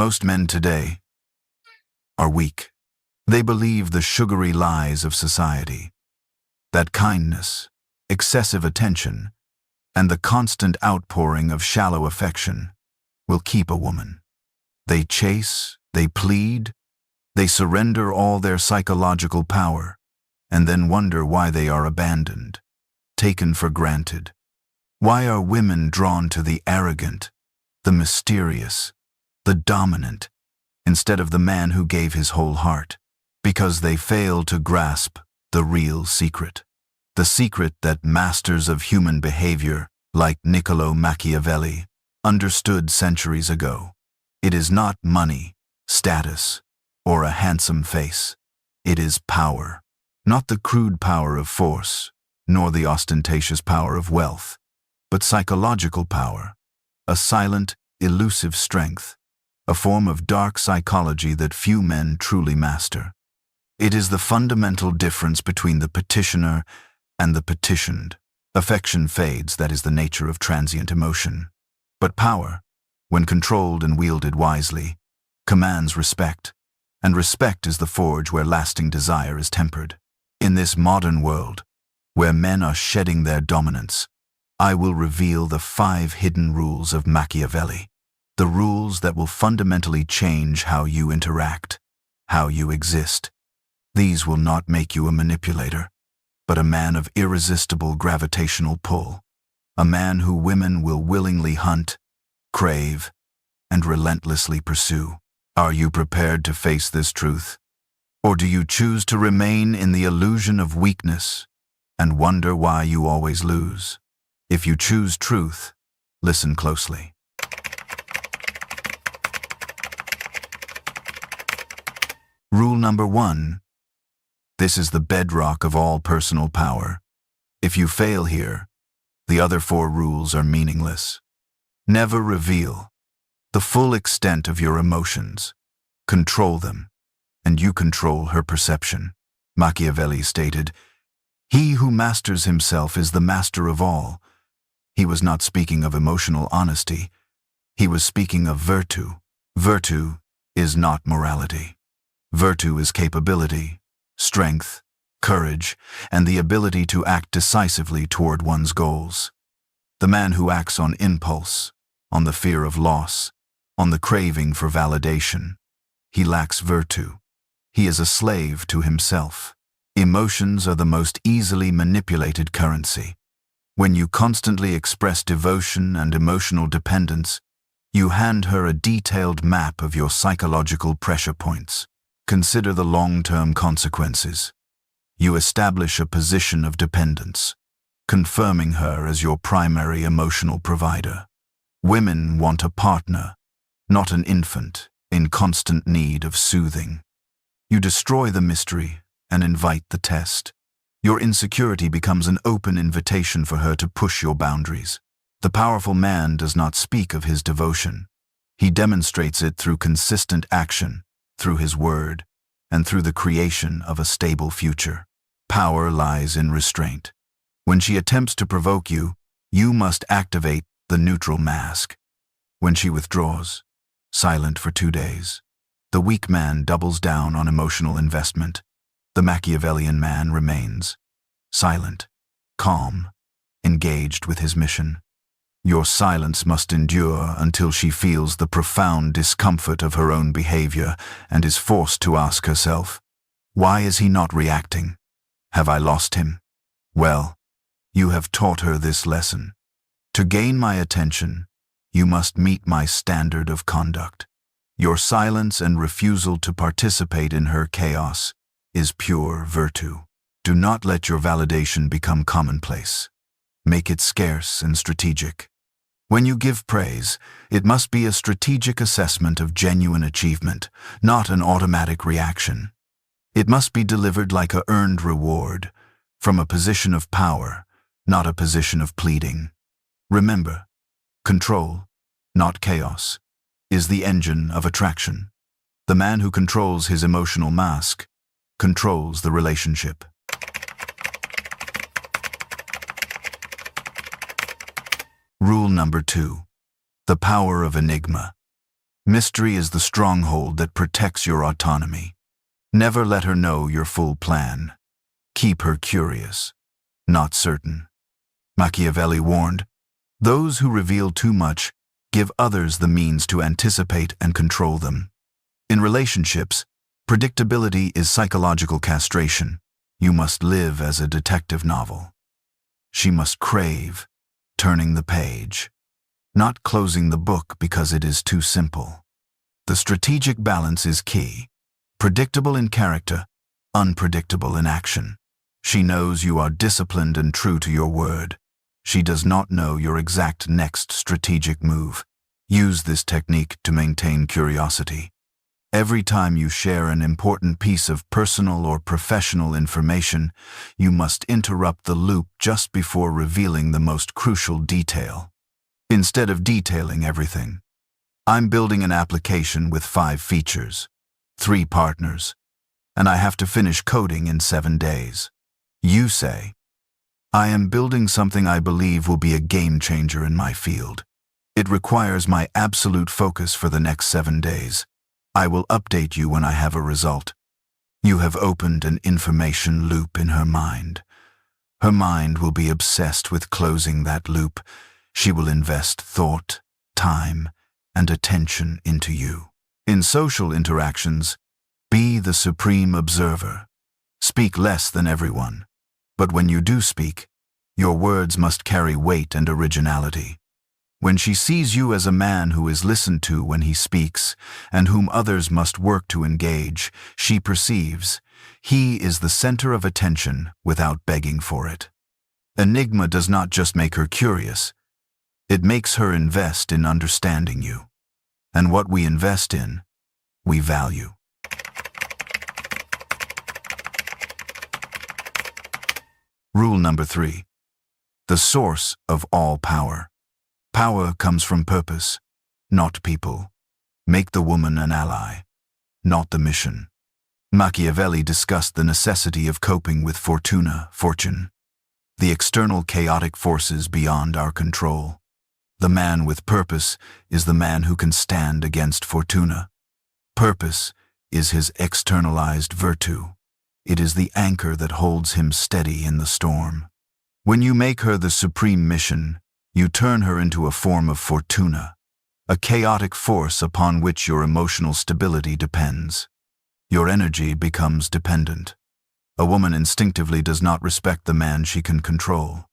Most men today are weak. They believe the sugary lies of society, that kindness, excessive attention, and the constant outpouring of shallow affection will keep a woman. They chase, they plead, they surrender all their psychological power, and then wonder why they are abandoned, taken for granted. Why are women drawn to the arrogant, the mysterious, the dominant, instead of the man who gave his whole heart? Because they fail to grasp the real secret. The secret that masters of human behavior, like Nicolo Machiavelli, understood centuries ago. It is not money, status, or a handsome face. It is power. Not the crude power of force, nor the ostentatious power of wealth, but psychological power, a silent, elusive strength, a form of dark psychology that few men truly master. It is the fundamental difference between the petitioner and the petitioned. Affection fades, that is the nature of transient emotion. But power, when controlled and wielded wisely, commands respect, and respect is the forge where lasting desire is tempered. In this modern world, where men are shedding their dominance, I will reveal the 5 hidden rules of Machiavelli, the rules that will fundamentally change how you interact, how you exist. These will not make you a manipulator, but a man of irresistible gravitational pull, a man who women will willingly hunt, crave, and relentlessly pursue. Are you prepared to face this truth? Or do you choose to remain in the illusion of weakness and wonder why you always lose? If you choose truth, listen closely. Rule number 1. This is the bedrock of all personal power. If you fail here, the other 4 rules are meaningless. Never reveal the full extent of your emotions. Control them, and you control her perception. Machiavelli stated, "He who masters himself is the master of all." He was not speaking of emotional honesty. He was speaking of virtue. Virtue is not morality. Virtue is capability, strength, courage, and the ability to act decisively toward one's goals. The man who acts on impulse, on the fear of loss, on the craving for validation, he lacks virtue. He is a slave to himself. Emotions are the most easily manipulated currency. When you constantly express devotion and emotional dependence, you hand her a detailed map of your psychological pressure points. Consider the long-term consequences. You establish a position of dependence, confirming her as your primary emotional provider. Women want a partner, not an infant, in constant need of soothing. You destroy the mystery and invite the test. Your insecurity becomes an open invitation for her to push your boundaries. The powerful man does not speak of his devotion. He demonstrates it through consistent action, through his word, and through the creation of a stable future. Power lies in restraint. When she attempts to provoke you, you must activate the neutral mask. When she withdraws, silent for 2 days, the weak man doubles down on emotional investment. The Machiavellian man remains silent, calm, engaged with his mission. Your silence must endure until she feels the profound discomfort of her own behavior and is forced to ask herself, "Why is he not reacting? Have I lost him?" Well, you have taught her this lesson. To gain my attention, you must meet my standard of conduct. Your silence and refusal to participate in her chaos is pure virtue. Do not let your validation become commonplace. Make it scarce and strategic. When you give praise, it must be a strategic assessment of genuine achievement, not an automatic reaction. It must be delivered like an earned reward, from a position of power, not a position of pleading. Remember, control, not chaos, is the engine of attraction. The man who controls his emotional mask controls the relationship. Rule number 2. The Power of Enigma. Mystery is the stronghold that protects your autonomy. Never let her know your full plan. Keep her curious, not certain. Machiavelli warned, "Those who reveal too much give others the means to anticipate and control them." In relationships, predictability is psychological castration. You must live as a detective novel. She must crave, turning the page, not closing the book because it is too simple. The strategic balance is key. Predictable in character, unpredictable in action. She knows you are disciplined and true to your word. She does not know your exact next strategic move. Use this technique to maintain curiosity. Every time you share an important piece of personal or professional information, you must interrupt the loop just before revealing the most crucial detail. Instead of detailing everything, "I'm building an application with 5 features, 3 partners, and I have to finish coding in 7 days." You say, "I am building something I believe will be a game changer in my field. It requires my absolute focus for the next 7 days. I will update you when I have a result." You have opened an information loop in her mind. Her mind will be obsessed with closing that loop. She will invest thought, time, and attention into you. In social interactions, be the supreme observer. Speak less than everyone. But when you do speak, your words must carry weight and originality. When she sees you as a man who is listened to when he speaks, and whom others must work to engage, she perceives he is the center of attention without begging for it. Enigma does not just make her curious, it makes her invest in understanding you. And what we invest in, we value. Rule number 3. The source of all power. Power comes from purpose, not people. Make the woman an ally, not the mission. Machiavelli discussed the necessity of coping with fortune, the external chaotic forces beyond our control. The man with purpose is the man who can stand against fortuna. Purpose is his externalized virtue. It is the anchor that holds him steady in the storm. When you make her the supreme mission, you turn her into a form of fortuna, a chaotic force upon which your emotional stability depends. Your energy becomes dependent. A woman instinctively does not respect the man she can control.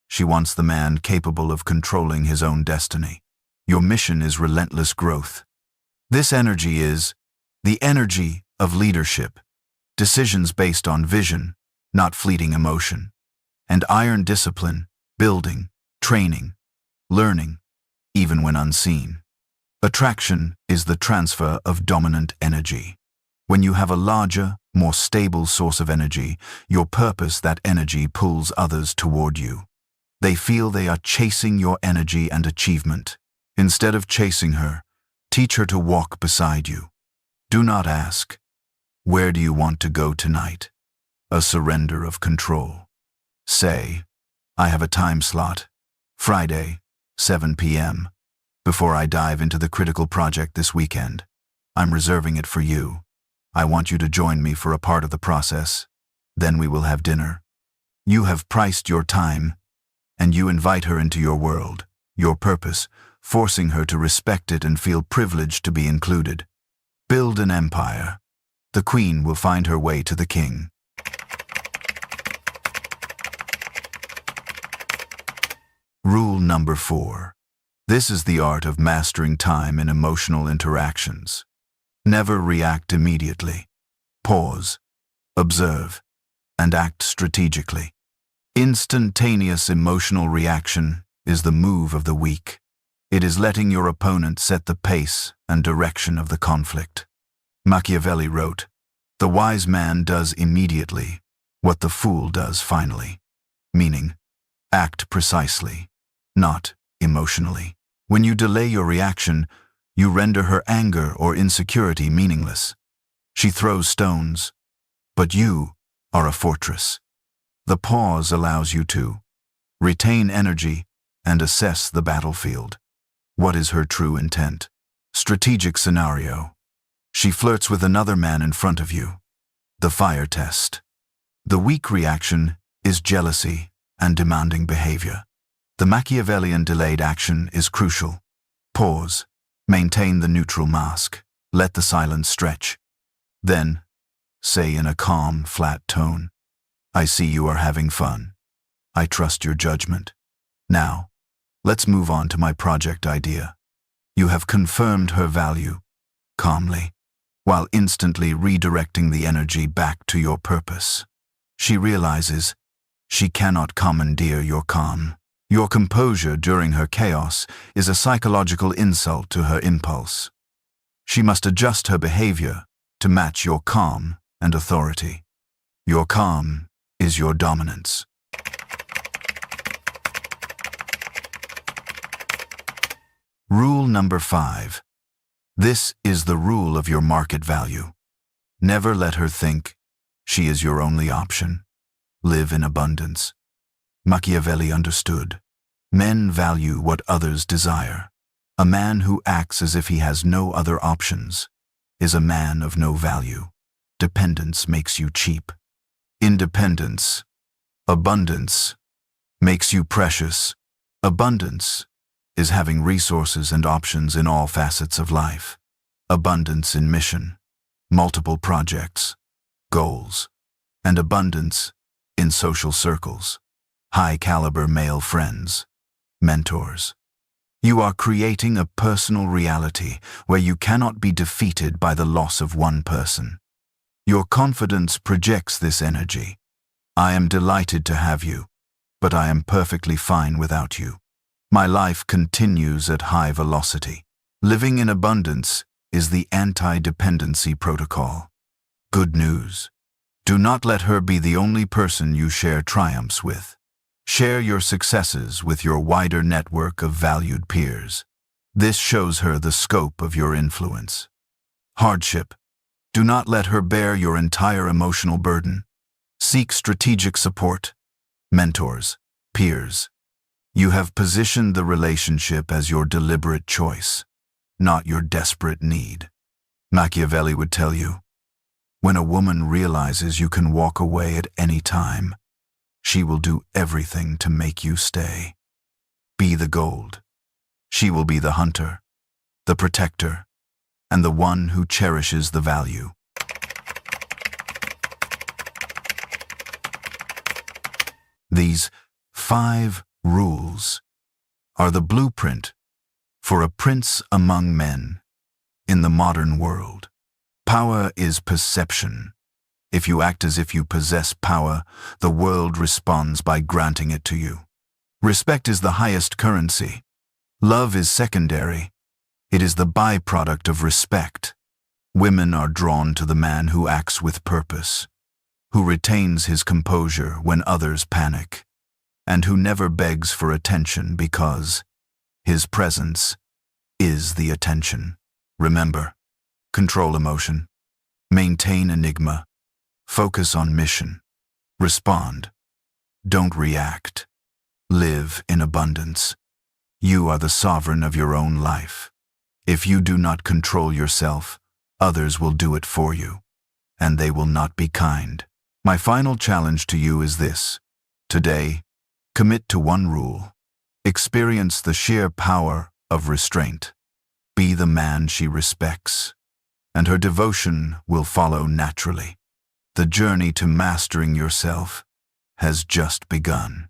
She wants the man capable of controlling his own destiny. Your mission is relentless growth. This energy is the energy of leadership, decisions based on vision, not fleeting emotion, and iron discipline, building, training, learning, even when unseen. Attraction is the transfer of dominant energy. When you have a larger, more stable source of energy, your purpose, that energy pulls others toward you. They feel they are chasing your energy and achievement. Instead of chasing her, teach her to walk beside you. Do not ask, "Where do you want to go tonight?" A surrender of control. Say, "I have a time slot, Friday, 7 p.m. Before I dive into the critical project this weekend, I'm reserving it for you. I want you to join me for a part of the process. Then we will have dinner." You have priced your time, and you invite her into your world, your purpose, forcing her to respect it and feel privileged to be included. Build an empire. The queen will find her way to the king. Rule number 4. This is the art of mastering time in emotional interactions. Never react immediately. Pause, observe, and act strategically. Instantaneous emotional reaction is the move of the weak. It is letting your opponent set the pace and direction of the conflict. Machiavelli wrote, "The wise man does immediately what the fool does finally," meaning, act precisely, not emotionally. When you delay your reaction, you render her anger or insecurity meaningless. She throws stones, but you are a fortress. The pause allows you to retain energy and assess the battlefield. What is her true intent? Strategic scenario. She flirts with another man in front of you. The fire test. The weak reaction is jealousy and demanding behavior. The Machiavellian delayed action is crucial. Pause. Maintain the neutral mask. Let the silence stretch. Then, say in a calm, flat tone, I see you are having fun. I trust your judgment. Now, let's move on to my project idea. You have confirmed her value, calmly, while instantly redirecting the energy back to your purpose. She realizes she cannot commandeer your calm. Your composure during her chaos is a psychological insult to her impulse. She must adjust her behavior to match your calm and authority. Your calm is your dominance. Rule number 5. This is the rule of your market value. Never let her think she is your only option. Live in abundance. Machiavelli understood. Men value what others desire. A man who acts as if he has no other options is a man of no value. Dependence makes you cheap. Independence, abundance, makes you precious. Abundance is having resources and options in all facets of life. Abundance in mission, multiple projects, goals, and abundance in social circles, high-caliber male friends, mentors. You are creating a personal reality where you cannot be defeated by the loss of one person. Your confidence projects this energy. I am delighted to have you, but I am perfectly fine without you. My life continues at high velocity. Living in abundance is the anti-dependency protocol. Good news. Do not let her be the only person you share triumphs with. Share your successes with your wider network of valued peers. This shows her the scope of your influence. Hardship. Do not let her bear your entire emotional burden. Seek strategic support. Mentors, peers. You have positioned the relationship as your deliberate choice, not your desperate need. Machiavelli would tell you, when a woman realizes you can walk away at any time, she will do everything to make you stay. Be the gold. She will be the hunter, the protector, and the one who cherishes the value. These 5 rules are the blueprint for a prince among men in the modern world. Power is perception. If you act as if you possess power, the world responds by granting it to you. Respect is the highest currency. Love is secondary. It is the byproduct of respect. Women are drawn to the man who acts with purpose, who retains his composure when others panic, and who never begs for attention because his presence is the attention. Remember, control emotion, maintain enigma, focus on mission, respond, don't react, live in abundance. You are the sovereign of your own life. If you do not control yourself, others will do it for you, and they will not be kind. My final challenge to you is this. Today, commit to one rule. Experience the sheer power of restraint. Be the man she respects, and her devotion will follow naturally. The journey to mastering yourself has just begun.